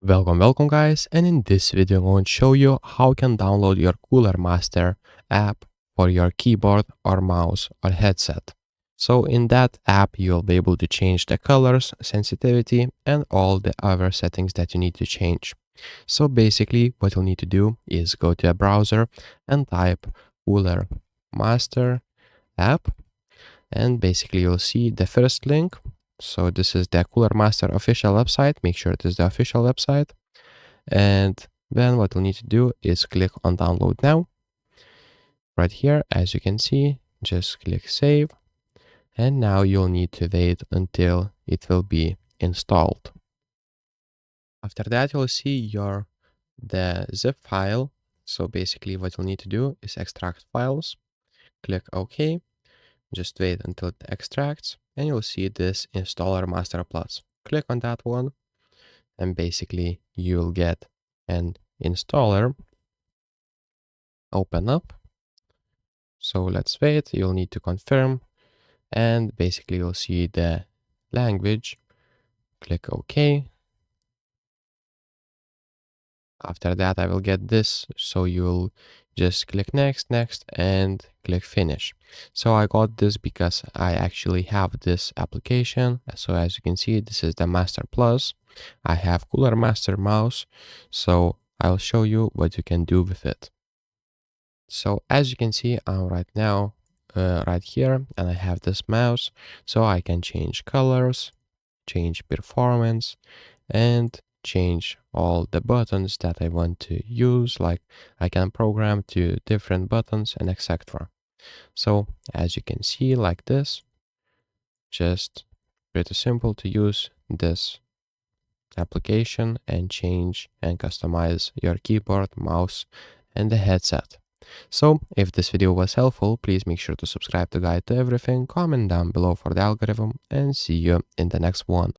Welcome guys, and in this video I'm going to show you how you can download your Cooler Master app for your keyboard or mouse or headset. So in that app you'll be able to change the colors, sensitivity, and all the other settings that you need to change. So basically what you'll need to do is go to a browser and type Cooler Master app, and basically you'll see the first link. So this is the Cooler Master official website. Make sure it is the official website. And then what you'll need to do is click on download now. Right here, as you can see, just click save. And now you'll need to wait until it will be installed. After that, you'll see the zip file. So basically what you'll need to do is extract files. Click OK. Just wait until it extracts and you'll see this installer MasterPlus. Click on that one and basically you'll get an installer open up. So let's wait, you'll need to confirm and basically you'll see the language. Click OK. After that I will get this, so you'll just click next and click finish. So I got this because I actually have this application. So as you can see, this is the MasterPlus. I have Cooler Master mouse, so I'll show you what you can do with it. So as you can see, I'm right now right here and I have this mouse, so I can change colors, change performance, and change all the buttons that I want to use. Like I can program to different buttons and etc. So as you can see, like this, just pretty simple to use this application and change and customize your keyboard, mouse, and the headset. So if this video was helpful, please make sure to subscribe to Guide to Everything, comment down below for the algorithm, and see you in the next one.